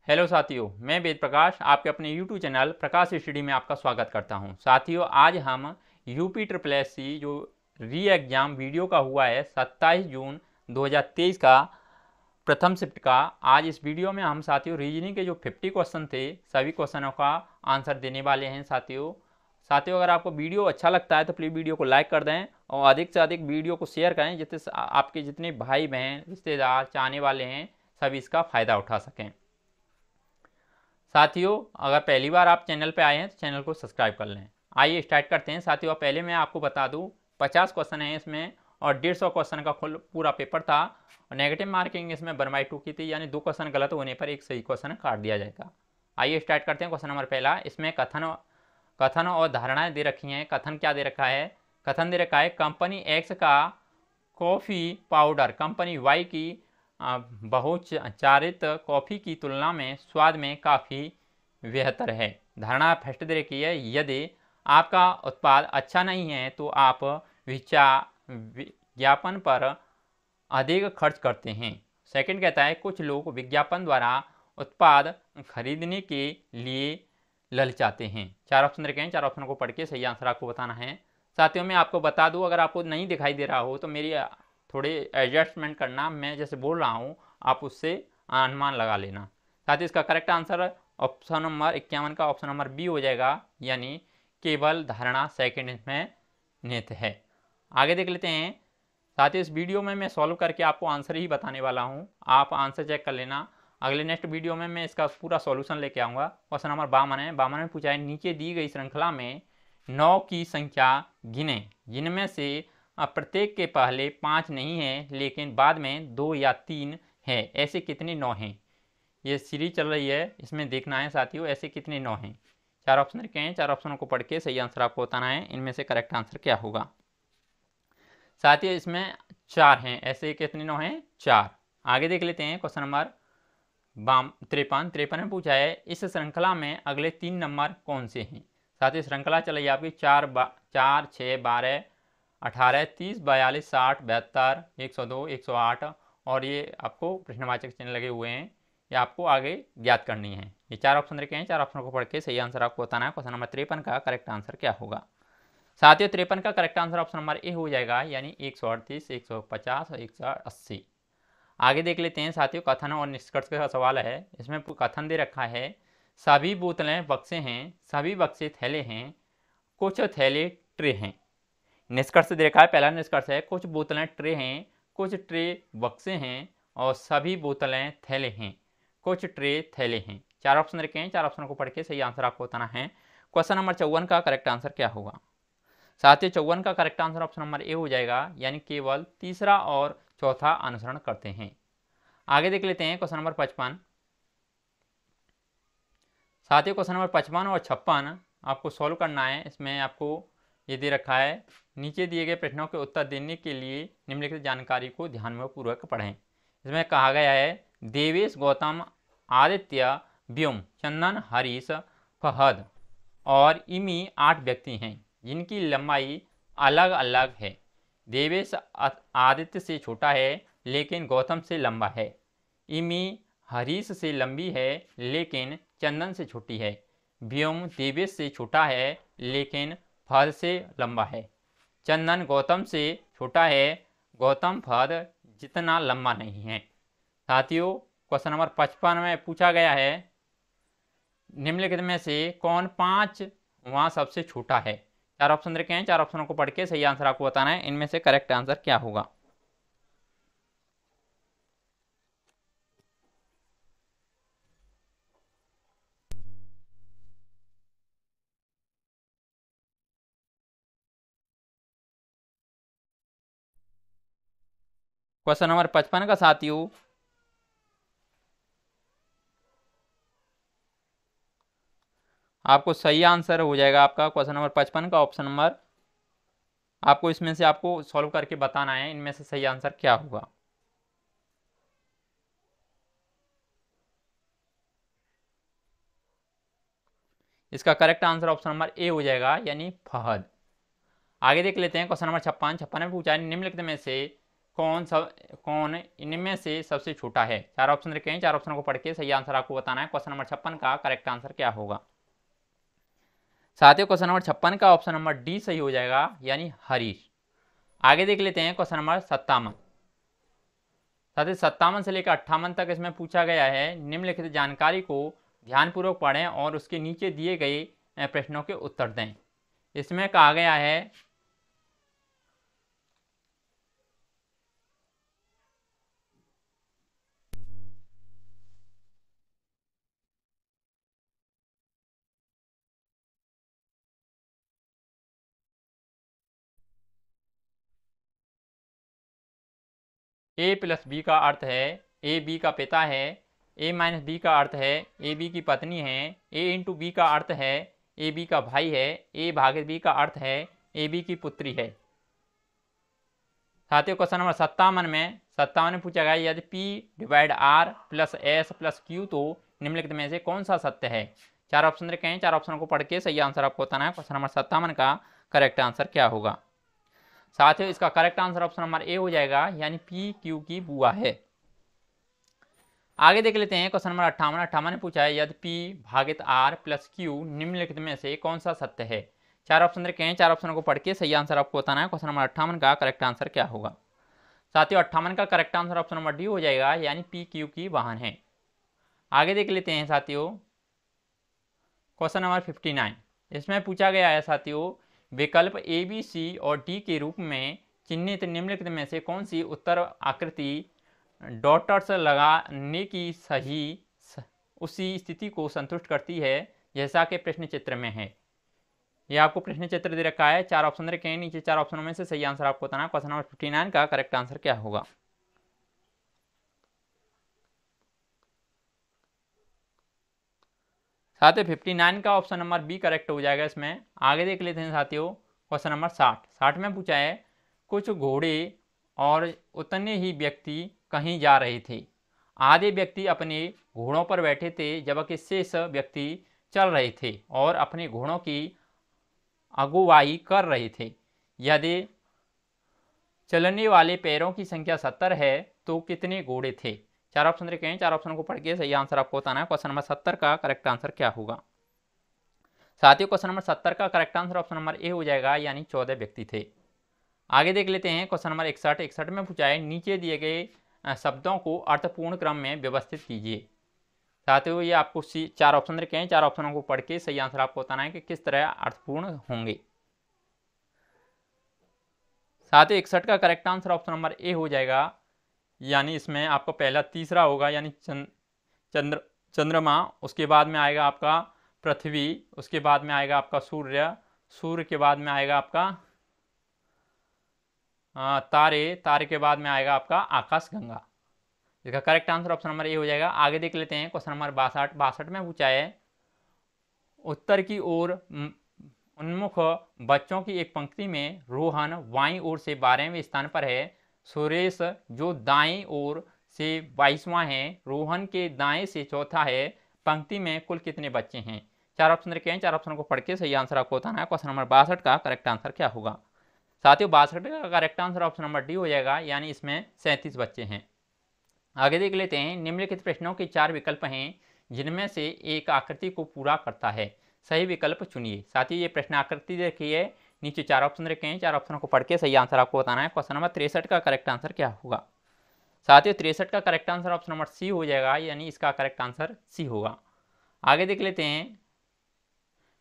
Hello साथियों, मैं वेद प्रकाश आपके अपने यूट्यूब चैनल प्रकाश स्टडी में आपका स्वागत करता हूं। साथियों, आज हम यूपी ट्रिपल एस सी जो री एग्ज़ाम वीडियो का हुआ है 27 जून 2023 का प्रथम शिफ्ट का, आज इस वीडियो में हम साथियों रीजनिंग के जो 50 क्वेश्चन थे सभी क्वेश्चनों का आंसर देने वाले हैं। साथियों अगर आपको वीडियो अच्छा लगता है तो प्लीज़ वीडियो को लाइक कर दें और अधिक से अधिक वीडियो को शेयर करें, जिससे आपके जितने भाई बहन रिश्तेदार चाहने वाले हैं सभी इसका फ़ायदा उठा सकें। साथियों, अगर पहली बार आप चैनल पे आए हैं तो चैनल को सब्सक्राइब कर लें। आइए स्टार्ट करते हैं। साथियों, पहले मैं आपको बता दूं 50 क्वेश्चन हैं इसमें और 150 क्वेश्चन का पूरा पेपर था और नेगेटिव मार्किंग इसमें 1/2 की थी, यानी 2 क्वेश्चन गलत होने पर एक सही क्वेश्चन काट दिया जाएगा। आइए स्टार्ट करते हैं। क्वेश्चन नंबर पहला, इसमें कथन और धारणाएं दे रखी हैं। कथन क्या दे रखा है? कथन दे रखा है कंपनी एक्स का कॉफ़ी पाउडर कंपनी वाई की बहुचारित कॉफ़ी की तुलना में स्वाद में काफ़ी बेहतर है। धारणा फर्स्ट दे रखी है, यदि आपका उत्पाद अच्छा नहीं है तो आप विज्ञापन पर अधिक खर्च करते हैं। सेकंड कहता है कुछ लोग विज्ञापन द्वारा उत्पाद खरीदने के लिए ललचाते हैं। 4 ऑप्शन रखे हैं, 4 ऑप्शन को पढ़ के सही आंसर आपको बताना है। साथियों, मैं आपको बता दूं, अगर आपको नहीं दिखाई दे रहा हो तो मेरी थोड़े एडजस्टमेंट करना, मैं जैसे बोल रहा हूँ आप उससे अनुमान लगा लेना। साथ ही इसका करेक्ट आंसर ऑप्शन नंबर 51 का ऑप्शन नंबर बी हो जाएगा, यानी केवल धारणा सेकंड इसमें निहित है। आगे देख लेते हैं। साथ ही इस वीडियो में मैं सॉल्व करके आपको आंसर ही बताने वाला हूँ, आप आंसर चेक कर लेना। अगले नेक्स्ट वीडियो में मैं इसका पूरा सॉल्यूशन लेके आऊँगा। क्वेश्चन नंबर 52 है। 52 में पूछा है नीचे दी गई श्रृंखला में 9 की संख्या गिने, जिनमें से प्रत्येक के पहले 5 नहीं है लेकिन बाद में 2 या 3 है, ऐसे कितने 9 हैं? ये सीरीज चल रही है, इसमें देखना है साथियों ऐसे कितने 9 हैं। 4 ऑप्शन रखे हैं, 4 ऑप्शनों को पढ़ के सही आंसर आपको बताना है, इनमें से करेक्ट आंसर क्या होगा। साथियों इसमें 4 हैं, ऐसे कितने 9 हैं? 4। आगे देख लेते हैं। क्वेश्चन नंबर 53 में पूछा है इस श्रृंखला में अगले 3 नंबर कौन से हैं? साथ ही श्रृंखला चलिए आपकी 4, 6, 12, 18, 30, 42, 60, 72, 102, 108 और ये आपको प्रश्नवाचक चिन्ह लगे हुए हैं, ये आपको आगे ज्ञात करनी है। ये 4 ऑप्शन रखे हैं, 4 ऑप्शन को पढ़ के सही आंसर आपको बताना है। क्वेश्चन नंबर 53 का करेक्ट आंसर क्या होगा? साथियों 53 का correct answer option number A हो जाएगा, यानी 138, 150 और 180। आगे देख लेते हैं साथियों। कथन और निष्कर्ष का सवाल है। इसमें कथन दे रखा है सभी बोतलें बक्से हैं, सभी बक्से थैले हैं, कुछ थैले ट्रे हैं। निष्कर्ष दे रखा है, पहला निष्कर्ष है कुछ बोतलें ट्रे हैं, कुछ ट्रे बक्से हैं और सभी बोतलें थैले हैं, कुछ ट्रे थैले हैं। 4 ऑप्शन रखे हैं, 4 ऑप्शन को पढ़ के सही आंसर आपको बताना है। क्वेश्चन नंबर 54 का करेक्ट आंसर क्या होगा? साथियों 54 का correct answer option number A हो जाएगा, यानी केवल तीसरा और चौथा अनुसरण करते हैं। आगे देख लेते हैं क्वेश्चन नंबर 55। साथियों क्वेश्चन नंबर 55 और 56 आपको सॉल्व करना है। इसमें आपको ये दे रखा है नीचे दिए गए प्रश्नों के उत्तर देने के लिए निम्नलिखित जानकारी को ध्यान में पूर्वक पढ़ें। इसमें कहा गया है देवेश, गौतम, आदित्य, व्योम, चंदन, हरीश, फहद और इमी 8 व्यक्ति हैं जिनकी लंबाई अलग अलग है। देवेश आदित्य से छोटा है लेकिन गौतम से लंबा है। इमी हरीश से लंबी है लेकिन चंदन से छोटी है। व्योम देवेश से छोटा है लेकिन फहद से लंबा है। चंदन गौतम से छोटा है, गौतम फहद जितना लंबा नहीं है। साथियों क्वेश्चन नंबर 55 में पूछा गया है निम्नलिखित में से कौन 5 वहाँ सबसे छोटा है? 4 ऑप्शन रखे हैं, 4 ऑप्शनों को पढ़ के सही आंसर आपको बताना है, इनमें से करेक्ट आंसर क्या होगा। क्वेश्चन नंबर 55 का साथियों आपको सही आंसर हो जाएगा आपका क्वेश्चन नंबर 55 का ऑप्शन नंबर, आपको इसमें से आपको सॉल्व करके बताना है इनमें से सही आंसर क्या होगा। इसका correct answer option number A हो जाएगा, यानी फहद। आगे देख लेते हैं क्वेश्चन नंबर 56 में पूछा है निम्नलिखित में से कौन इनमें से सबसे छोटा है। चार ऑप्शन रखे हैं, चार ऑप्शन को पढ़ के सही आंसर आपको बताना है। क्वेश्चन नंबर 56 का करेक्ट आंसर क्या होगा। साथियों क्वेश्चन नंबर 56 का ऑप्शन नंबर डी सही हो जाएगा, यानी हरीश। आगे देख लेते हैं क्वेश्चन नंबर 57। साथियों 57 से लेकर 58 तक इसमें पूछा गया है, निम्नलिखित जानकारी को ध्यानपूर्वक पढ़ें और उसके नीचे दिए गए प्रश्नों के उत्तर दें। इसमें कहा गया है ए प्लस बी का अर्थ है ए बी का पिता है, ए माइनस बी का अर्थ है ए बी की पत्नी है, ए इंटू बी का अर्थ है ए बी का भाई है, ए भागित बी का अर्थ है ए बी की पुत्री है। साथियों क्वेश्चन नंबर 57 में पूछा गया यदि P divide R plus S plus Q तो निम्नलिखित में से कौन सा सत्य है। चार ऑप्शन रखे हैं, चार ऑप्शन को पढ़ के सही आंसर आपको बताना है। क्वेश्चन नंबर 57 का करेक्ट आंसर क्या होगा। साथियों इसका correct answer option number A हो जाएगा, यानी P Q की बुआ है। आगे देख लेते हैं क्वेश्चन नंबर 58 ने पूछा है यदि P भागित R प्लस Q निम्नलिखित में से कौन सा सत्य है। चार ऑप्शन रखे हैं, चार ऑप्शन को पढ़ के सही आंसर आपको बताना है। क्वेश्चन नंबर 58 का करेक्ट आंसर क्या होगा। साथियों 58 का correct answer option number D हो जाएगा, यानी पी क्यू की वाहन है। आगे देख लेते हैं साथियों क्वेश्चन नंबर 59। इसमें पूछा गया है साथियों विकल्प ए बी सी और डी के रूप में चिन्हित निम्नलिखित में से कौन सी उत्तर आकृति डॉटर्स लगाने की उसी स्थिति को संतुष्ट करती है जैसा कि प्रश्न चित्र में है। ये आपको प्रश्न चित्र दे रखा है, चार ऑप्शन रखे हैं, नीचे चार ऑप्शनों में से सही आंसर आपको बताना है। क्वेश्चन नंबर 59 का करेक्ट आंसर क्या होगा। साथियों 59 का ऑप्शन नंबर बी करेक्ट हो जाएगा इसमें। आगे देख लेते हैं साथियों क्वेश्चन नंबर 60 में पूछा है कुछ घोड़े और उतने ही व्यक्ति कहीं जा रहे थे। आधे व्यक्ति अपने घोड़ों पर बैठे थे जबकि शेष व्यक्ति चल रहे थे और अपने घोड़ों की अगुवाई कर रहे थे। यदि चलने वाले पैरों की संख्या 70 है तो कितने घोड़े थे। चार ऑप्शन रखे हैं, चार ऑप्शन को पढ़ के सही आंसर आपको बताना है। क्वेश्चन नंबर 70 का करेक्ट आंसर क्या होगा। साथियों क्वेश्चन नंबर 70 का correct answer option number A हो जाएगा, यानी 14 व्यक्ति थे। आगे देख लेते हैं क्वेश्चन नंबर 61 में पूछा है नीचे दिए गए शब्दों को अर्थपूर्ण क्रम में व्यवस्थित कीजिए। साथियों ये आपको चार ऑप्शन रखे हैं, चार ऑप्शनों को पढ़ के सही आंसर आपको बताना है कि किस तरह अर्थपूर्ण होंगे। साथियों 61 का correct answer option number A हो जाएगा, यानी इसमें आपका पहला तीसरा होगा, यानी चंद्रमा, उसके बाद में आएगा आपका पृथ्वी, उसके बाद में आएगा आपका सूर्य के बाद में आएगा आपका तारे के बाद में आएगा आपका आकाशगंगा। इसका correct answer option number A हो जाएगा। आगे देख लेते हैं क्वेश्चन नंबर 62 में पूछा है उत्तर की ओर उन्मुख बच्चों की एक पंक्ति में रोहन बाईं ओर से 12वें स्थान पर है, सुरेश जो दाएं ओर से 22वां है, रोहन के दाएं से चौथा है, पंक्ति में कुल कितने बच्चे हैं। चार ऑप्शन रखे हैं, चार ऑप्शन को पढ़ के सही आंसर आपको बताना है। क्वेश्चन नंबर 62 का करेक्ट आंसर क्या होगा। साथियों 62 का correct answer option number D हो जाएगा, यानी इसमें 37 बच्चे हैं। आगे देख लेते हैं निम्नलिखित प्रश्नों के चार विकल्प हैं जिनमें से एक आकृति को पूरा करता है, सही विकल्प चुनिए। साथियों ये प्रश्न आकृति देखिए, नीचे चार ऑप्शन रखे हैं, चार ऑप्शनों को पढ़ के सही आंसर आपको बताना है। क्वेश्चन नंबर 63 का करेक्ट आंसर क्या होगा। साथियों 63 का correct answer option number C हो जाएगा, यानी इसका करेक्ट आंसर सी होगा। आगे देख लेते हैं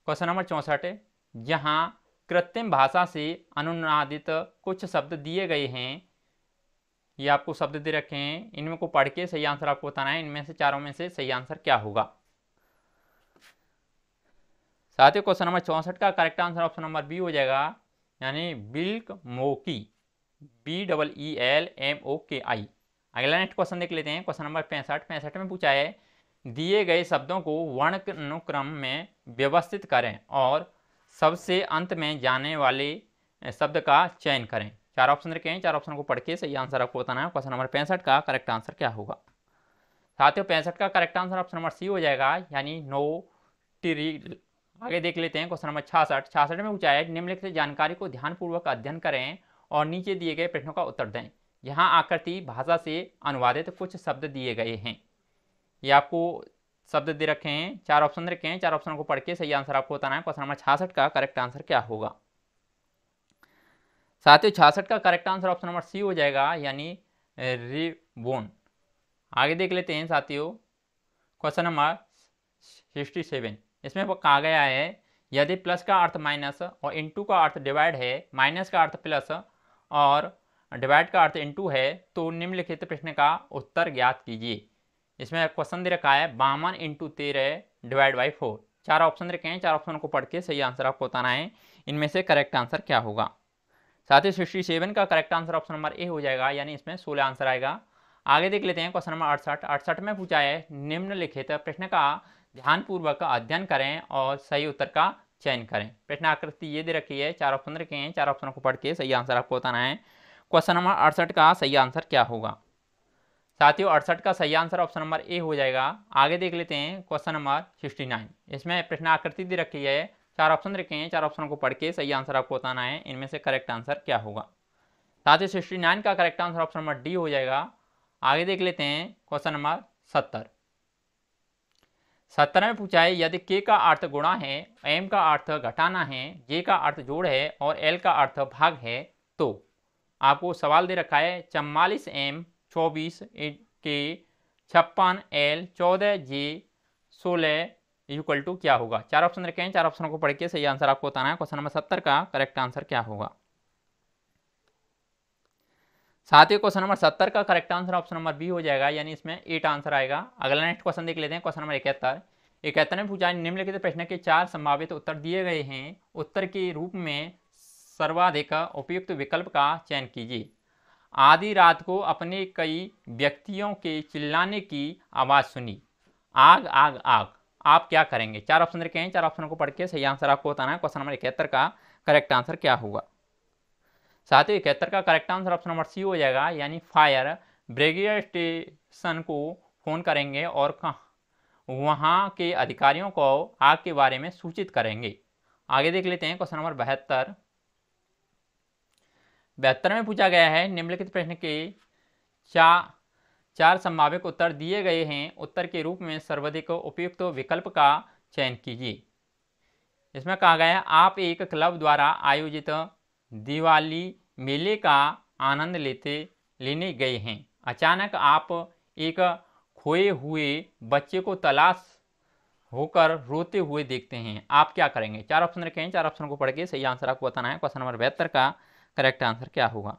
क्वेश्चन नंबर 64, जहाँ कृत्रिम भाषा से अनुनादित कुछ शब्द दिए गए हैं, ये आपको शब्द दे रखे हैं, इनमें को पढ़ के सही आंसर आपको बताना है। इनमें से चारों में से सही आंसर क्या होगा। साथियों क्वेश्चन नंबर 64 का correct answer option number B हो जाएगा, यानी बिल्क मोकी, BEELMOKI। अगला नेक्स्ट क्वेश्चन देख लेते हैं क्वेश्चन नंबर 65 में पूछा है दिए गए शब्दों को वर्णानुक्रम में व्यवस्थित करें और सबसे अंत में जाने वाले शब्द का चयन करें। चार ऑप्शन रखे हैं, चार ऑप्शन को पढ़ के सही आंसर आपको बताना है। क्वेश्चन नंबर 65 का करेक्ट आंसर क्या होगा। साथियों 65 का correct answer option number C हो जाएगा, यानी नोटिरिल। आगे देख लेते हैं क्वेश्चन नंबर 66 में पूछा है निम्नलिखित जानकारी को ध्यानपूर्वक अध्ययन करें और नीचे दिए गए प्रश्नों का उत्तर दें। यहाँ आकृति भाषा से अनुवादित कुछ शब्द दिए गए हैं। ये आपको शब्द दे रखे हैं, 4 ऑप्शन रखे हैं, 4 ऑप्शन को पढ़ के सही आंसर आपको बताना है। क्वेश्चन नंबर 66 का करेक्ट आंसर क्या होगा? साथियों 66 का correct answer option number C हो जाएगा, यानी रिबोन। आगे देख लेते हैं साथियों क्वेश्चन नंबर 67। इसमें कहा गया है यदि प्लस का अर्थ माइनस और इनटू का अर्थ डिवाइड है, माइनस का अर्थ प्लस और डिवाइड का अर्थ इनटू है, तो निम्नलिखित प्रश्न का उत्तर ज्ञात कीजिए। इसमें क्वेश्चन दे रखा है 52 इंटू 13 डिवाइड बाई 4। 4 ऑप्शन रखे हैं, 4 ऑप्शन को पढ़ के सही आंसर आपको बताना है, इनमें से करेक्ट आंसर क्या होगा। साथ ही 67 का correct answer option number A हो जाएगा, यानी इसमें 16 आंसर आएगा। आगे देख लेते हैं क्वेश्चन नंबर 68 में पूछा है निम्नलिखित प्रश्न का ध्यानपूर्वक अध्ययन करें और सही उत्तर का चयन करें। प्रश्न आकृति ये दे रखी है, 4 ऑप्शन रखे हैं, 4 ऑप्शन को पढ़ के सही आंसर आपको बताना है। क्वेश्चन नंबर 68 का सही आंसर क्या होगा? साथियों 68 का सही आंसर ऑप्शन नंबर ए हो जाएगा। आगे देख लेते हैं क्वेश्चन नंबर 69। इसमें प्रश्न आकृति दे रखी है, 4 ऑप्शन रखे हैं, 4 ऑप्शन को पढ़ के सही आंसर आपको बताना है, इनमें से करेक्ट आंसर क्या होगा। साथ ही 69 का correct answer option number D हो जाएगा। आगे देख लेते हैं क्वेश्चन नंबर 70। 70 में पूछा है यदि के का अर्थ गुणा है, एम का अर्थ घटाना है, जे का अर्थ जोड़ है और एल का अर्थ भाग है, तो आपको सवाल दे रखा है 44 एम 24 के 56 एल 14 जे 16 इक्वल टू क्या होगा। 4 ऑप्शन रखे हैं, 4 ऑप्शन को पढ़ के सही आंसर आपको बताना है। क्वेश्चन नंबर 70 का करेक्ट आंसर क्या होगा। साथ ही क्वेश्चन नंबर 70 का correct answer option number B हो जाएगा, यानी इसमें 8 आंसर आएगा। अगला नेक्स्ट क्वेश्चन देख लेते हैं क्वेश्चन नंबर 71 में पूछा निम्नलिखित प्रश्न के 4 संभावित उत्तर दिए गए हैं, उत्तर के रूप में सर्वाधिक उपयुक्त विकल्प का चयन कीजिए। आधी रात को अपने कई व्यक्तियों के चिल्लाने की आवाज़ सुनी, आग आग आग, आप क्या करेंगे। 4 ऑप्शन रखे हैं, 4 ऑप्शन को पढ़ के सही आंसर आपको बताना है। क्वेश्चन नंबर 71 का करेक्ट आंसर क्या होगा। साथ ही 71 का correct answer option number C हो जाएगा, यानी फायर ब्रिगेड स्टेशन को फोन करेंगे और वहां के अधिकारियों को आग के बारे में सूचित करेंगे। आगे देख लेते हैं क्वेश्चन नंबर 72 में पूछा गया है निम्नलिखित प्रश्न के 4 संभावित उत्तर दिए गए हैं, उत्तर के रूप में सर्वाधिक उपयुक्त विकल्प का चयन कीजिए। इसमें कहा गया है आप एक क्लब द्वारा आयोजित दिवाली मेले का आनंद लेने गए हैं। अचानक आप एक खोए हुए बच्चे को तलाश होकर रोते हुए देखते हैं, आप क्या करेंगे। 4 ऑप्शन रखे हैं, 4 ऑप्शन को पढ़ के सही आंसर आपको बताना है। क्वेश्चन नंबर 72 का करेक्ट आंसर क्या होगा।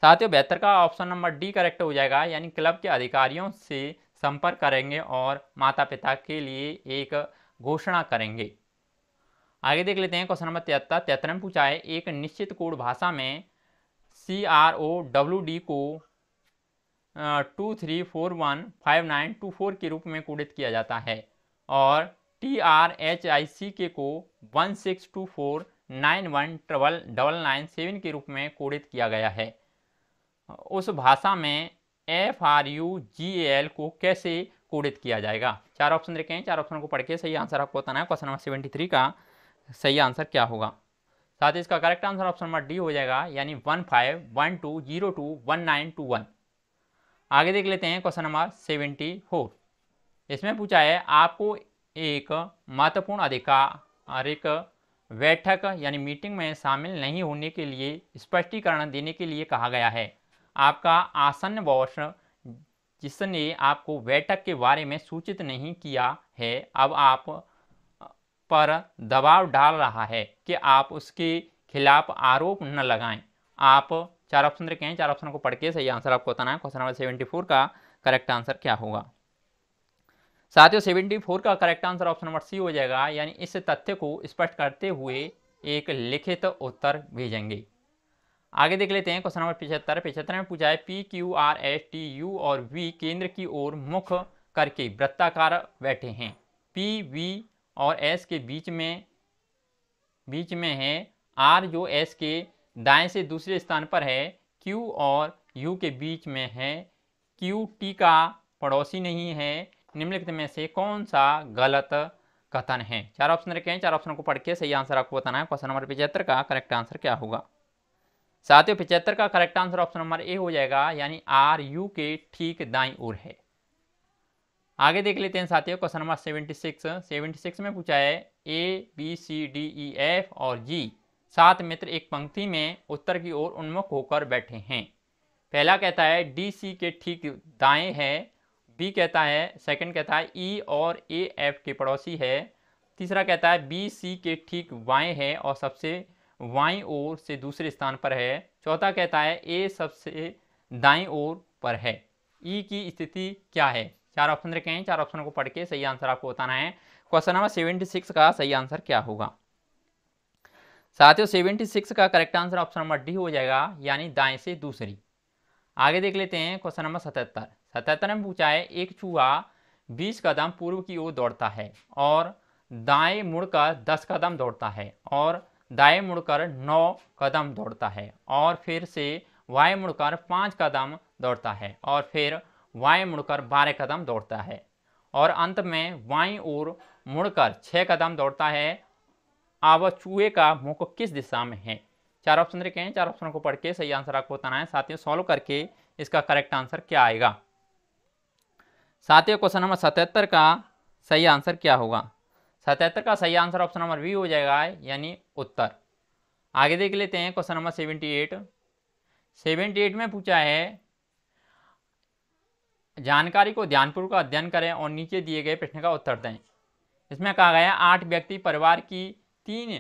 साथियों 72 का ऑप्शन नंबर डी करेक्ट हो जाएगा, यानी क्लब के अधिकारियों से संपर्क करेंगे और माता पिता के लिए एक घोषणा करेंगे। आगे देख लेते हैं क्वेश्चन नंबर 73 में पूछा है एक निश्चित कोड भाषा में CROWD को 23415924 के रूप में कोडित किया जाता है और TRHICK को 1624919997 के रूप में कोडित किया गया है। उस भाषा में FRUGAL को कैसे कोडित किया जाएगा। 4 ऑप्शन रखे हैं, 4 ऑप्शन को पढ़ के सही आंसर आपको बताना है। क्वेश्चन नंबर 73 का सही आंसर क्या होगा। साथ ही इसका correct answer option number D हो जाएगा, यानी 1512021921। आगे देख लेते हैं क्वेश्चन नंबर 74। इसमें पूछा है आपको एक महत्वपूर्ण आधिकारिक बैठक यानी मीटिंग में शामिल नहीं होने के लिए स्पष्टीकरण देने के लिए कहा गया है। आपका आसन्न बॉस जिसने आपको बैठक के बारे में सूचित नहीं किया है अब आप पर दबाव डाल रहा है कि आप उसके खिलाफ आरोप न लगाएं। आप 4 ऑप्शन रखे हैं, 4 ऑप्शन को पढ़ के सही आंसर आपको बताना है। क्वेश्चन नंबर 74 का करेक्ट आंसर क्या होगा। साथियों 74 का correct answer option number C हो जाएगा, यानी इस तथ्य को स्पष्ट करते हुए एक लिखित उत्तर भेजेंगे। आगे देख लेते हैं क्वेश्चन नंबर 75 में पूछा है PQRSTU और V केंद्र की ओर मुख करके वृत्ताकार बैठे हैं। PV और S के बीच में है, R जो S के दाएं से दूसरे स्थान पर है, Q और U के बीच में है, Q T का पड़ोसी नहीं है। निम्नलिखित में से कौन सा गलत कथन है। 4 ऑप्शन रखे हैं, 4 ऑप्शन को पढ़ के सही आंसर आपको बताना है। क्वेश्चन नंबर 75 का करेक्ट आंसर क्या होगा। साथियों 75 का correct answer option number A हो जाएगा, यानी आर यू के ठीक दाईं ओर है। आगे देख लेते हैं साथियों क्वेश्चन नंबर 76 में पूछा है A B C D E F और जी 7 मित्र एक पंक्ति में उत्तर की ओर उन्मुख होकर बैठे हैं। पहला कहता है डी सी के ठीक दाएं है, बी कहता है, सेकंड कहता है ई और ए एफ के पड़ोसी है, तीसरा कहता है बी सी के ठीक बाएं है और सबसे बाईं ओर से दूसरे स्थान पर है, चौथा कहता है ए सबसे दाईं ओर पर है। ई की स्थिति क्या है? 4 ऑप्शन रखे हैं, 4 ऑप्शनों को पढ़ के सही आंसर आपको बताना है। क्वेश्चन नंबर 76 का सही आंसर क्या होगा? साथियों 76 का correct answer option number D हो जाएगा, यानी दाएं से दूसरी। आगे देख लेते हैं क्वेश्चन नंबर 77 में पूछा है एक चूहा 20 कदम पूर्व की ओर दौड़ता है और दाएं मुड़कर 10 कदम दौड़ता है और दाएं मुड़कर 9 कदम दौड़ता है और फिर से बाएं मुड़कर 5 कदम दौड़ता है और फिर बाएं मुड़कर 12 कदम दौड़ता है और अंत में बाईं ओर मुड़कर 6 कदम दौड़ता है। अब चूहे का मुख किस दिशा में है? 4 ऑप्शन रखे हैं, 4 ऑप्शनों को पढ़ के सही आंसर आपको बताना है। साथियों सॉल्व करके इसका करेक्ट आंसर क्या आएगा? साथियों क्वेश्चन नंबर 77 का सही आंसर क्या होगा? 77 का सही आंसर ऑप्शन नंबर बी हो जाएगा, यानी उत्तर। आगे देख लेते हैं क्वेश्चन नंबर 78 में पूछा है जानकारी को ध्यानपूर्वक अध्ययन करें और नीचे दिए गए प्रश्न का उत्तर दें। इसमें कहा गया 8 व्यक्ति परिवार की 3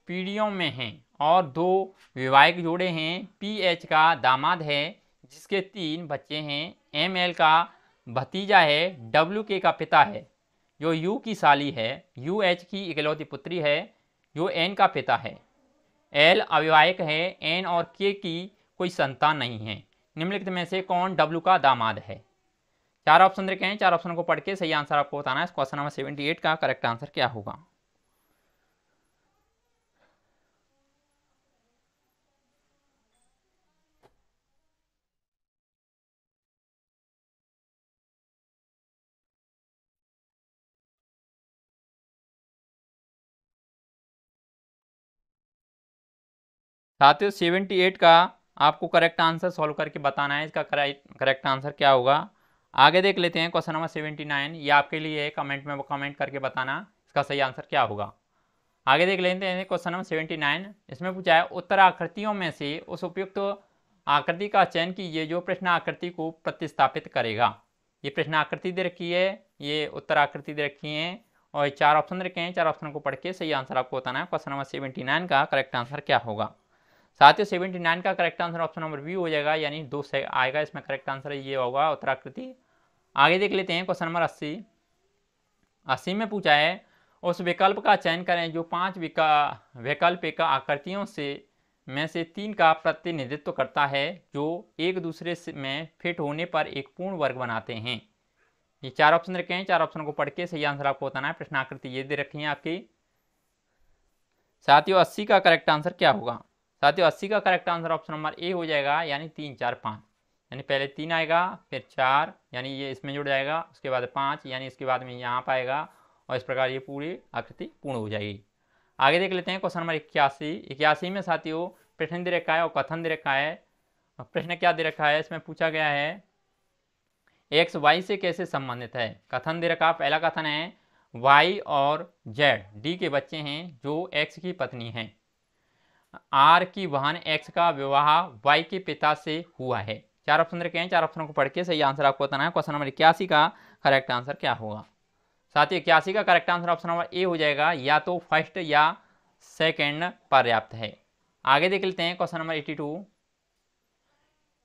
पीढ़ियों में हैं और 2 वैवाहिक जोड़े हैं। पी एच का दामाद है जिसके 3 बच्चे हैं। एम एल का भतीजा है। डब्ल्यू के का पिता है जो यू की साली है। यू एच की इकलौती पुत्री है जो एन का पिता है। एल अविवाहिक है। एन और के की कोई संतान नहीं है। निम्नलिखित में से कौन डब्ल्यू का दामाद है? 4 ऑप्शन रखे हैं, 4 ऑप्शन को पढ़ के सही आंसर आपको बताना है। क्वेश्चन नंबर 78 का करेक्ट आंसर क्या होगा? साथियों 78 का आपको करेक्ट आंसर सॉल्व करके बताना है, इसका करेक्ट आंसर क्या होगा। आगे देख लेते हैं क्वेश्चन नंबर 79, ये आपके लिए कमेंट में कमेंट करके बताना इसका सही आंसर क्या होगा। आगे देख लेते हैं क्वेश्चन नंबर 79, इसमें पूछा है उत्तर आकृतियों में से उस उपयुक्त आकृति का चयन कीजिए जो प्रश्न आकृति को प्रतिस्थापित करेगा। ये प्रश्न आकृति दे रखी है, ये उत्तर आकृति दे रखी है और 4 ऑप्शन रखे हैं, 4 ऑप्शन को पढ़ के सही आंसर आपको बताना है। क्वेश्चन नंबर 79 का करेक्ट आंसर क्या होगा? साथियों 79 का correct answer option number B हो जाएगा, यानी 2 से आएगा। इसमें करेक्ट आंसर ये होगा उत्तराकृति। आगे देख लेते हैं क्वेश्चन नंबर 80 में पूछा है उस विकल्प का चयन करें जो 5 वैकल्पिक आकृतियों में से 3 का प्रतिनिधित्व करता है जो एक दूसरे में फिट होने पर एक पूर्ण वर्ग बनाते हैं। ये 4 ऑप्शन रखे हैं, 4 ऑप्शन को पढ़ के सही आंसर आपको बताना है। प्रश्न आकृति ये दे रखी है आपकी। साथियों 80 का करेक्ट आंसर क्या होगा? साथियों 80 का correct answer option number A हो जाएगा, यानी 3 4 5, यानी पहले 3 आएगा फिर 4, यानी ये इसमें जुड़ जाएगा, उसके बाद 5, यानी इसके बाद में यहाँ पाएगा और इस प्रकार ये पूरी आकृति पूर्ण हो जाएगी। आगे देख लेते हैं क्वेश्चन नंबर 81 में साथियों प्रश्न दे रखा है और कथन दे रखा है। प्रश्न क्या दे रखा है? इसमें पूछा गया है एक्स वाई से कैसे संबंधित है। कथन दे रखा, पहला कथन है वाई और जेड डी के बच्चे हैं जो एक्स की पत्नी हैं। आर की बहन एक्स का विवाह वाई के पिता से हुआ है। 4 ऑप्शन रखे हैं, 4 ऑप्शनों को पढ़ के सही आंसर आपको बताना है। क्वेश्चन नंबर 81 का करेक्ट आंसर क्या होगा? साथ ही 81 का correct answer option number A हो जाएगा, या तो फर्स्ट या सेकंड पर्याप्त है। आगे देख लेते हैं क्वेश्चन नंबर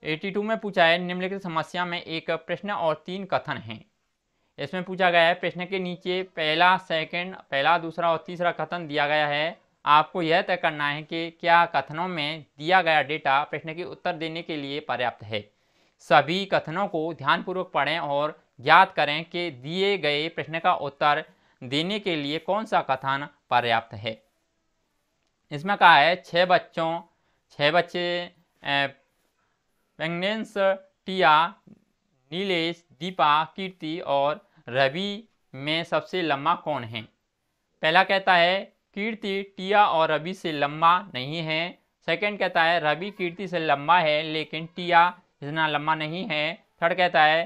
82 में पूछा है निम्नलिखित समस्या में एक प्रश्न और 3 कथन हैं। इसमें पूछा गया है प्रश्न के नीचे पहला दूसरा और तीसरा कथन दिया गया है। आपको यह तय करना है कि क्या कथनों में दिया गया डेटा प्रश्न के उत्तर देने के लिए पर्याप्त है। सभी कथनों को ध्यानपूर्वक पढ़ें और ज्ञात करें कि दिए गए प्रश्न का उत्तर देने के लिए कौन सा कथन पर्याप्त है। इसमें कहा है 6 बच्चे प्रेग्नेंस, टिया, नीलेश, दीपा, कीर्ति और रवि में सबसे लंबा कौन है। पहला कहता है कीर्ति टिया और रवि से लंबा नहीं है। सेकंड कहता है रवि कीर्ति से लंबा है लेकिन टिया इतना लंबा नहीं है। थर्ड कहता है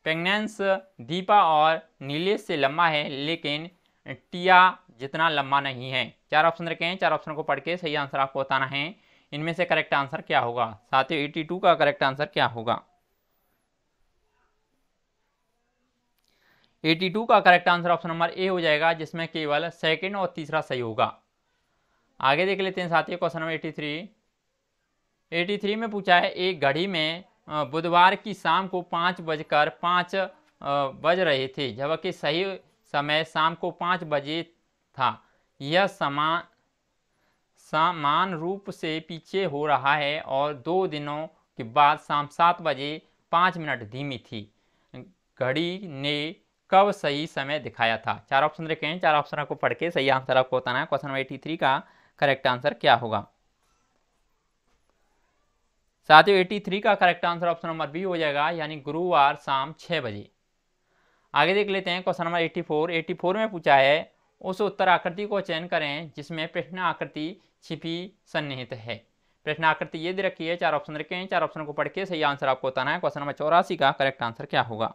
प्रेग्नेंस दीपा और नीलेश से लंबा है लेकिन टिया जितना लंबा नहीं है। चार ऑप्शन रखे हैं, चार ऑप्शन को पढ़ के सही आंसर आपको बताना है। इनमें से करेक्ट आंसर क्या होगा? साथियों 82 का करेक्ट आंसर क्या होगा? 82 का correct answer option number A हो जाएगा, जिसमें केवल सेकंड और तीसरा सही होगा। आगे देख लेते हैं साथियों क्वेश्चन नंबर 83 में पूछा है एक घड़ी में बुधवार की शाम को 5:05 बज रहे थे जबकि सही समय शाम को 5 बजे था। यह समान रूप से पीछे हो रहा है और 2 दिनों के बाद शाम 7 बजे 5 मिनट धीमी थी। घड़ी ने कब सही समय दिखाया था? चार ऑप्शन रखे हैं, चार ऑप्शन को पढ़ के सही आंसर आपको बताना है। क्वेश्चन नंबर 83 का करेक्ट आंसर क्या होगा? साथियों 83 का correct answer option number B हो जाएगा, यानी गुरुवार शाम 6 बजे। आगे देख लेते हैं क्वेश्चन नंबर 84 में पूछा है उस उत्तर आकृति को चयन करें जिसमें प्रश्न आकृति छिपी सन्निहित है। प्रश्न आकृति ये दे रखी है, चार ऑप्शन रखे हैं, चार ऑप्शन को पढ़ के सही आंसर आपको बताना है। क्वेश्चन नंबर 84 का करेक्ट आंसर क्या होगा?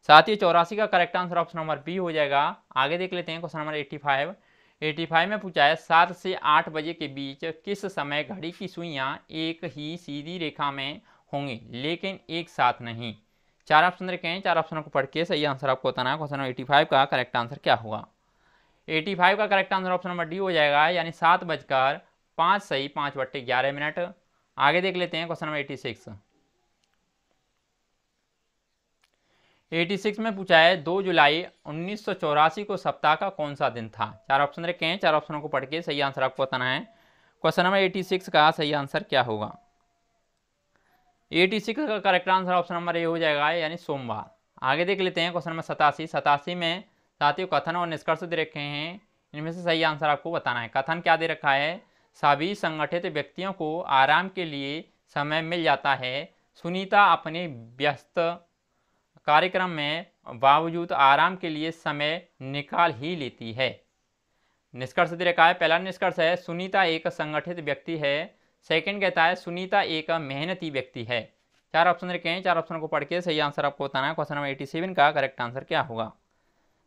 साथियों 84 का correct answer option number B हो जाएगा। आगे देख लेते हैं क्वेश्चन नंबर 85 में पूछा है 7 से 8 बजे के बीच किस समय घड़ी की सुइयां एक ही सीधी रेखा में होंगी लेकिन एक साथ नहीं। चार ऑप्शन रखे हैं, चार ऑप्शन को पढ़ के सही आंसर आपको बताना है। क्वेश्चन नंबर 85 का करेक्ट आंसर क्या होगा? 85 का correct answer option number D हो जाएगा, यानी 7:05 सही 5/11। आगे देख लेते हैं क्वेश्चन नंबर 86 में पूछा है 2 जुलाई 1984 को सप्ताह का कौन सा दिन था? चार ऑप्शन रखे हैं, चार ऑप्शनों को पढ़ के सही आंसर आपको बताना है। क्वेश्चन नंबर 86 का सही आंसर क्या होगा? 86 का correct answer option number A हो जाएगा, यानी सोमवार। आगे देख लेते हैं क्वेश्चन नंबर 87 में साथियों कथन और निष्कर्ष दे रखे हैं, इनमें से सही आंसर आपको बताना है। कथन क्या दे रखा है? सभी संगठित व्यक्तियों को आराम के लिए समय मिल जाता है। सुनीता अपने व्यस्त कार्यक्रम में बावजूद आराम के लिए समय निकाल ही लेती है। निष्कर्ष दे रखा है, पहला निष्कर्ष है सुनीता एक संगठित व्यक्ति है। सेकंड कहता है सुनीता एक मेहनती व्यक्ति है। चार ऑप्शन रखे हैं, चार ऑप्शन को पढ़ के सही आंसर आपको बताना है। क्वेश्चन नंबर 87 का करेक्ट आंसर क्या होगा?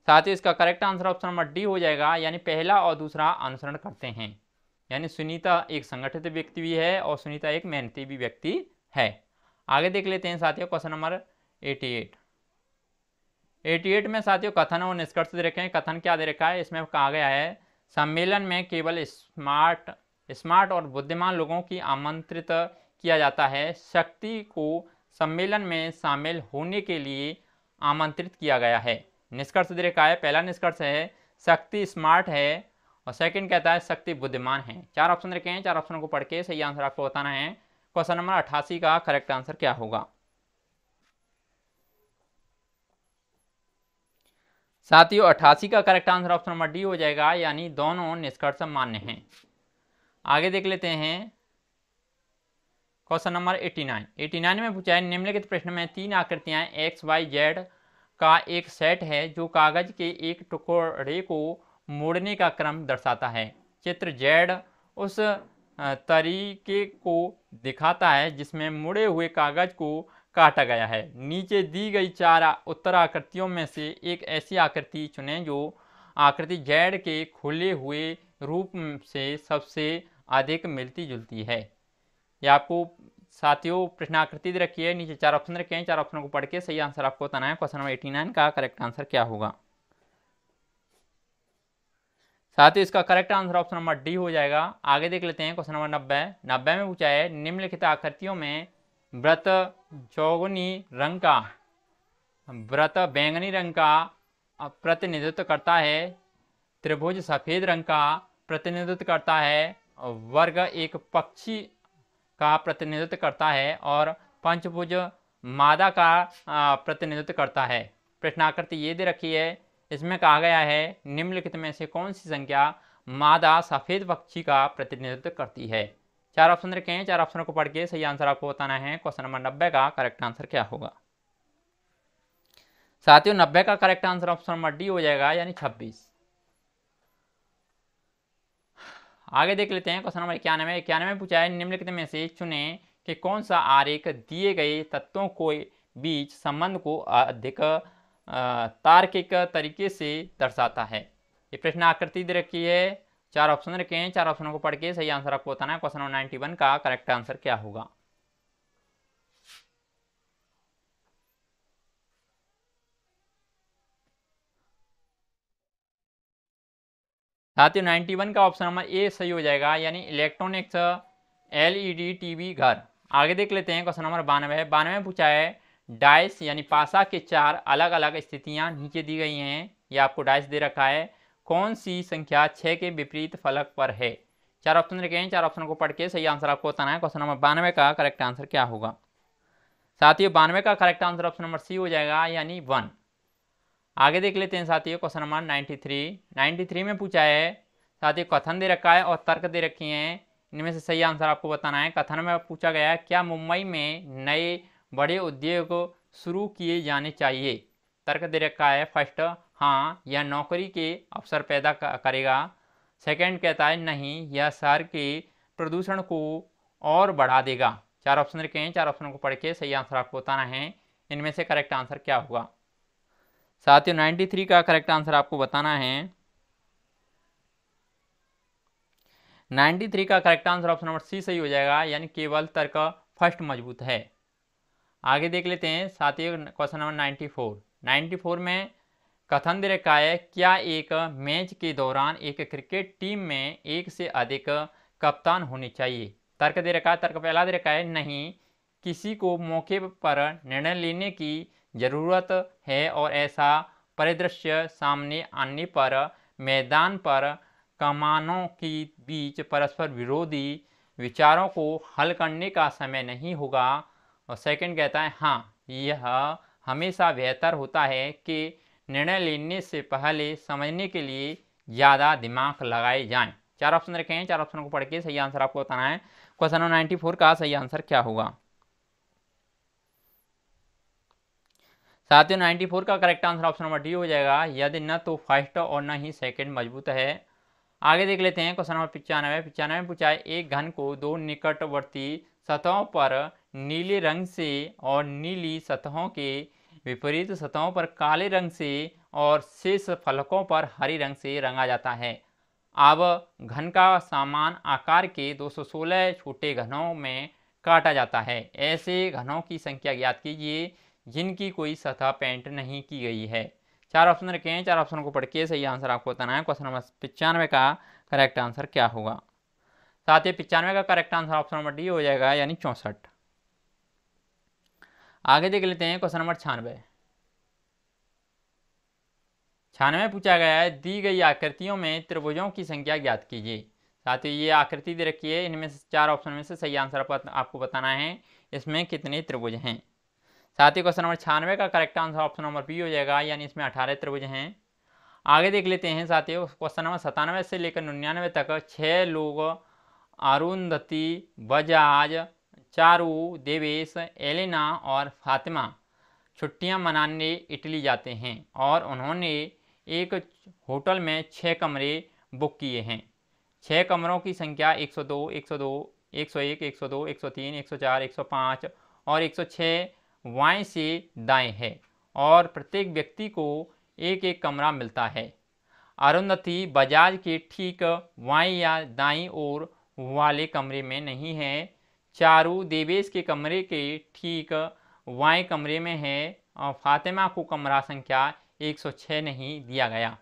साथ ही इसका correct answer option number D हो जाएगा, यानी पहला और दूसरा अनुसरण करते हैं। यानी सुनीता एक संगठित व्यक्ति भी है और सुनीता एक मेहनती भी व्यक्ति है। आगे देख लेते हैं साथियों क्वेश्चन नंबर 88 में साथियों कथन और निष्कर्ष दे रखे हैं। कथन क्या दे रखा है? इसमें कहा गया है सम्मेलन में केवल स्मार्ट और बुद्धिमान लोगों की आमंत्रित किया जाता है। शक्ति को सम्मेलन में शामिल होने के लिए आमंत्रित किया गया है। निष्कर्ष दे रखा है, पहला निष्कर्ष है शक्ति स्मार्ट है और सेकंड कहता है शक्ति बुद्धिमान है। चार ऑप्शन रखे हैं, चार ऑप्शन को पढ़ के सही आंसर आपको बताना है। क्वेश्चन नंबर 88 का करेक्ट आंसर क्या होगा? साथियों 88 का correct answer option number D हो जाएगा, यानी दोनों निष्कर्ष मान्य हैं। आगे देख लेते हैं क्वेश्चन नंबर 89 में पूछा है निम्नलिखित प्रश्न में 3 आकृतियां XYZ का एक सेट है जो कागज के एक टुकड़े को मोड़ने का क्रम दर्शाता है। चित्र Z उस तरीके को दिखाता है जिसमें मुड़े हुए कागज को काटा गया है। नीचे दी गई 4 उत्तर आकृतियों में से एक ऐसी आकृति चुनें जो आकृति Z के खुले हुए रूप से सबसे अधिक मिलती जुलती है। यह आपको साथियों प्रश्न आकृति दे रखी है, नीचे 4 ऑप्शन रखे हैं, 4 ऑप्शनों को पढ़ के सही आंसर आपको बताना है। क्वेश्चन नंबर 89 का करेक्ट आंसर क्या होगा? साथियों इसका correct answer option number D हो जाएगा। आगे देख लेते हैं क्वेश्चन नंबर 90 में पूछा है निम्नलिखित आकृतियों में व्रत बैंगनी रंग का प्रतिनिधित्व करता है, त्रिभुज सफेद रंग का प्रतिनिधित्व करता है, वर्ग एक पक्षी का प्रतिनिधित्व करता है और पंचभुज मादा का प्रतिनिधित्व करता है। प्रश्न आकृति ये दे रखी है, इसमें कहा गया है निम्नलिखित में से कौन सी संख्या मादा सफेद पक्षी का प्रतिनिधित्व करती है। 4 ऑप्शन रखे हैं, 4 ऑप्शनों को पढ़ के सही आंसर आपको बताना है। क्वेश्चन नंबर 90 का करेक्ट आंसर क्या होगा? साथियों 90 का correct answer option number D हो जाएगा, यानी 26। आगे देख लेते हैं क्वेश्चन नंबर 91। 91 में पूछा है निम्नलिखित में से चुने कि कौन सा आरेख दिए गए तत्वों को बीच संबंध को अधिक तार्किक तरीके से दर्शाता है। ये प्रश्न आकृति दे रखी है, 4 ऑप्शन रखे हैं, 4 ऑप्शनों को पढ़ के सही आंसर आपको बताना है। क्वेश्चन नंबर 91 का करेक्ट आंसर क्या होगा। साथियों 91 का ऑप्शन नंबर ए सही हो जाएगा, यानी इलेक्ट्रॉनिक्स एलईडी टीवी घर। आगे देख लेते हैं क्वेश्चन नंबर 92। 92 में पूछा है डाइस यानी पासा के 4 अलग अलग स्थितियां नीचे दी गई हैं। ये आपको डाइस दे रखा है, कौन सी संख्या 6 के विपरीत फलक पर है। 4 ऑप्शन रखे हैं, 4 ऑप्शन को पढ़ के सही आंसर आपको बताना है। क्वेश्चन नंबर 92 का करेक्ट आंसर क्या होगा। साथियों 92 का correct answer option number C हो जाएगा, यानी 1। आगे देख लेते हैं साथियों क्वेश्चन नंबर 93। 93 में पूछा है साथियों कथन दे रखा है और तर्क दे रखी हैं, इनमें से सही आंसर आपको बताना है। कथन में पूछा गया है क्या मुंबई में नए बड़े उद्योग शुरू किए जाने चाहिए। तर्क दे रखा है फर्स्ट, हाँ यह नौकरी के अवसर पैदा करेगा। सेकंड कहता है नहीं, यह शहर के प्रदूषण को और बढ़ा देगा। 4 ऑप्शन रखे हैं, 4 ऑप्शनों को पढ़ के सही आंसर आपको बताना है, इनमें से करेक्ट आंसर क्या होगा। साथियों 93 का करेक्ट आंसर आपको बताना है। 93 का correct answer option number C सही हो जाएगा, यानी केवल तर्क फर्स्ट मजबूत है। आगे देख लेते हैं साथियों क्वेश्चन नंबर 94। 94 में कथन दे रखा है क्या एक मैच के दौरान एक क्रिकेट टीम में एक से अधिक कप्तान होने चाहिए। तर्क दे रखा है, तर्क पहला दे रखा है नहीं, किसी को मौके पर निर्णय लेने की जरूरत है और ऐसा परिदृश्य सामने आने पर मैदान पर कमानों के बीच परस्पर विरोधी विचारों को हल करने का समय नहीं होगा। और सेकंड कहता है हाँ, यह हमेशा बेहतर होता है कि निर्णय लेने से पहले समझने के लिए ज़्यादा दिमाग लगाए जाएं। 4 ऑप्शन रखे हैं, 4 ऑप्शनों को पढ़ के सही आंसर आपको बताना है। क्वेश्चन नंबर 94 का सही आंसर क्या होगा। साथियों 94 का correct answer option number D हो जाएगा, यदि न तो फर्स्ट और न ही सेकंड मजबूत है। आगे देख लेते हैं क्वेश्चन नंबर 95। 95 में पूछा है एक घन को 2 निकटवर्ती सतहों पर नीले रंग से और नीली सतहों के विपरीत सतहों पर काले रंग से और शेष फलकों पर हरे रंग से रंगा जाता है। अब घन का समान आकार के 216 छोटे घनों में काटा जाता है। ऐसे घनों की संख्या ज्ञात कीजिए जिनकी कोई सतह पेंट नहीं की गई है। 4 ऑप्शन रखे हैं, 4 ऑप्शन को पढ़ के सही आंसर आपको बताना है। क्वेश्चन नंबर 95 का करेक्ट आंसर क्या होगा। साथ ही 95 का correct answer option number D हो जाएगा, यानी 64। आगे देख लेते हैं क्वेश्चन नंबर 96। 96 में पूछा गया है दी गई आकृतियों में त्रिभुजों की संख्या ज्ञात कीजिए। साथ ही ये आकृति दे रखी है, इनमें से 4 ऑप्शन में से सही आंसर आपको बताना है, इसमें कितने त्रिभुज हैं। साथ ही क्वेश्चन नंबर 96 का correct answer option number B हो जाएगा, यानी इसमें 18 त्रिभुज हैं। आगे देख लेते हैं साथियों क्वेश्चन नंबर 97 से लेकर 99 तक 6 लोग अरुंधति, बजाज, चारू, देवेश, एलेना और फातिमा छुट्टियां मनाने इटली जाते हैं और उन्होंने एक होटल में 6 कमरे बुक किए हैं। 6 कमरों की संख्या 102, 102, 101, 102, 103, 104, 105 और 106 वाएं से दाएं है और प्रत्येक व्यक्ति को एक एक कमरा मिलता है। अरुंधति बजाज के ठीक वाएं या दाईं ओर वाले कमरे में नहीं है। चारू देवेश के कमरे के ठीक वाएं कमरे में है और फातिमा को कमरा संख्या 106 नहीं दिया गया।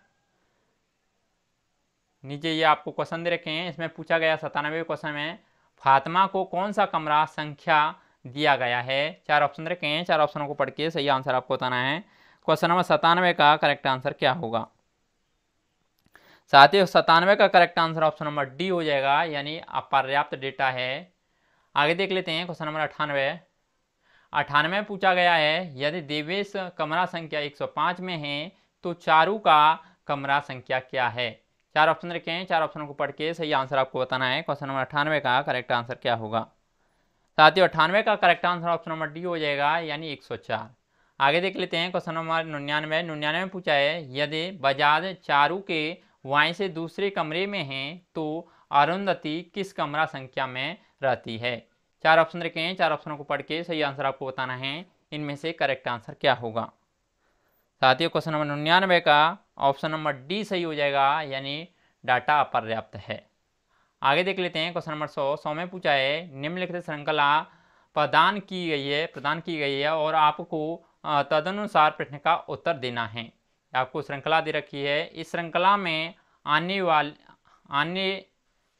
नीचे ये आपको क्वेश्चन दे रखे हैं, इसमें पूछा गया 97वें क्वेश्चन में फातिमा को कौन सा कमरा संख्या दिया गया है। 4 ऑप्शन रखे हैं, 4 ऑप्शनों को पढ़ के सही आंसर आपको बताना है। क्वेश्चन नंबर 97 का करेक्ट आंसर क्या होगा। साथ ही 97 का correct answer option number D हो जाएगा, यानी अपर्याप्त डेटा है। आगे देख लेते हैं क्वेश्चन नंबर 98। 98 में पूछा गया है यदि देवेश कमरा संख्या 105 में है तो चारू का कमरा संख्या क्या है। 4 ऑप्शन रखे हैं, 4 ऑप्शनों को पढ़ के सही आंसर आपको बताना है। क्वेश्चन नंबर 98 का करेक्ट आंसर क्या होगा। साथियों 98 का correct answer option number D हो जाएगा, यानी 104। आगे देख लेते हैं क्वेश्चन नंबर 99। 99 में पूछा है यदि बजाज चारू के वाएं से दूसरे कमरे में हैं तो अरुंधति किस कमरा संख्या में रहती है। 4 ऑप्शन रखें, 4 ऑप्शनों को पढ़ के सही आंसर आपको बताना है। इनमें से करेक्ट आंसर क्या होगा। साथियों क्वेश्चन नंबर 99 का ऑप्शन नंबर डी सही हो जाएगा, यानी डाटा अपर्याप्त है। आगे देख लेते हैं क्वेश्चन नंबर 100 में पूछा है निम्नलिखित श्रृंखला प्रदान की गई है और आपको तदनुसार प्रश्न का उत्तर देना है। आपको श्रृंखला दे रखी है, इस श्रृंखला में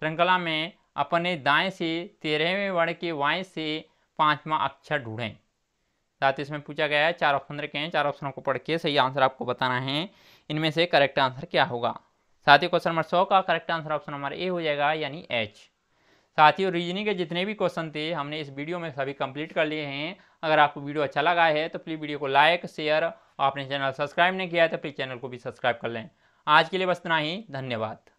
श्रृंखला में अपने दाएं से 13वें वर्ण के बाएं से 5वां अक्षर ढूंढें। साथ ही इसमें पूछा गया है 4 ऑप्शन रखे हैं, 4 ऑप्शनों को पढ़ के सही आंसर आपको बताना है। इनमें से करेक्ट आंसर क्या होगा। साथ ही क्वेश्चन नंबर 100 का correct answer option number A हो जाएगा, यानी एच। साथियों रीजनिंग के जितने भी क्वेश्चन थे हमने इस वीडियो में सभी कंप्लीट कर लिए हैं। अगर आपको वीडियो अच्छा लगा है तो प्लीज़ वीडियो को लाइक शेयर और अपने चैनल सब्सक्राइब नहीं किया है तो प्लीज़ चैनल को भी सब्सक्राइब कर लें। आज के लिए बस इतना ही, धन्यवाद।